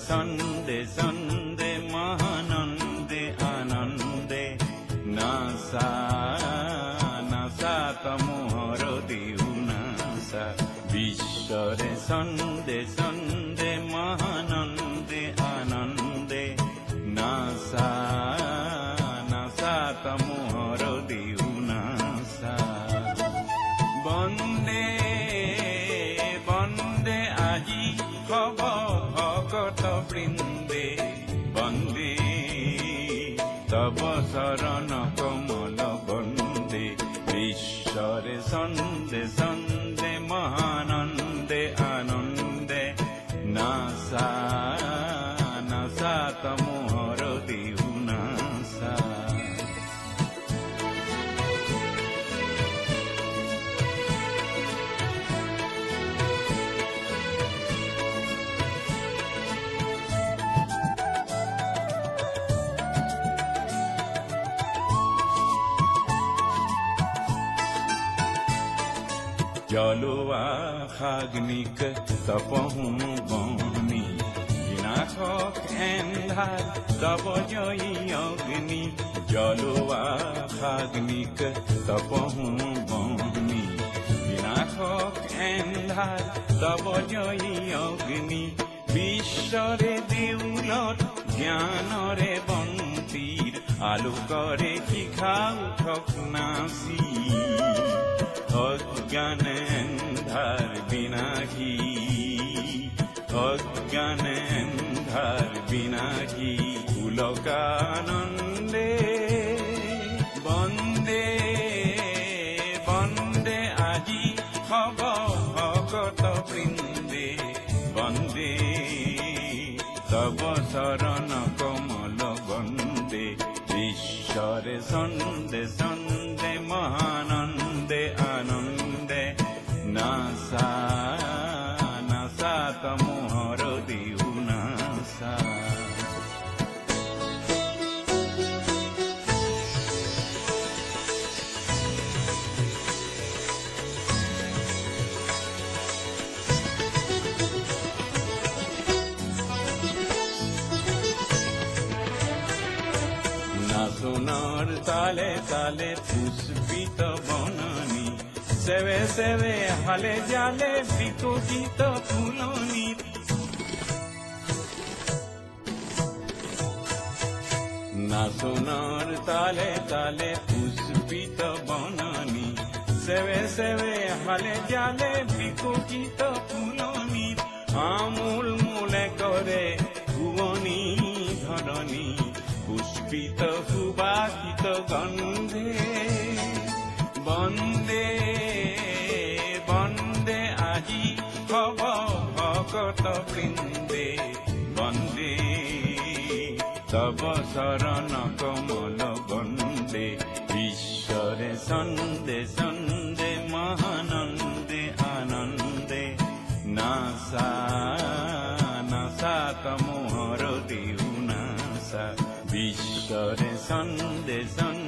ছন্দে ছন্দে মহানন্দে আনন্দে নাচা নাচা তমোহর দিও নাচা বিশ্বরে ছন্দে ছন্দে মহানন্দে আনন্দে নাচা নাচা তমোহর দিও নাচা বন্দে বন্দে আজি হব ভকত বৃন্দে বন্দে তব শরণ কমল বন্দে ঈশ্বরে ছন্দে ছন্দে মহানন্দে আনন্দে নাচা নাচা তমোহর দিও নাচা জলোৱা খাগ্নিক তপহু বনি বিনাশক এন্ধাৰ তব জয়ী অগ্নি জলোৱা খাগ্নিক তপহু বনি বিনাশক এন্ধাৰ তব জয়ী অগ্নি বিশ্বৰে দেউলত জ্ঞানৰে বন্তিৰ আলোকৰে শিখা উঠক নাচি অজ্ঞান এন্ধাৰ বিনাশী অজ্ঞান এন্ধাৰ বিনাশী পুলকানন্দে বন্দে বন্দে আজি হব ভকত বৃন্দে বন্দে তব শৰণ কমল বন্দে ঈশ্বৰে ছন্দে ছন্দে মহানন্দে আনন্দে নাচা নাচা তমোহর দিও নাচা সোনার তালে তালে পুষ্পিত বননি সেবে সেবে হালে জালে বিকশিত ফুলনি না সোনার তালে তালে পুষ্পিত বননি সেবে সেবে হালে জালে বিকশিত ফুলনি আমূল মূলে করে ভুবনী ধরণী পুষ্পিত সুবাসিত গন্ধে বন্দে বন্দে আজি হব ভকত বৃন্দে বন্দে তব শরণ কমল বন্দে ঈশ্বরে ছন্দে ছন্দে মহানন্দে আনন্দে নাচা নাচা তমোহর দিও নাচা ঈশ্বরে ছন্দে ছন্দে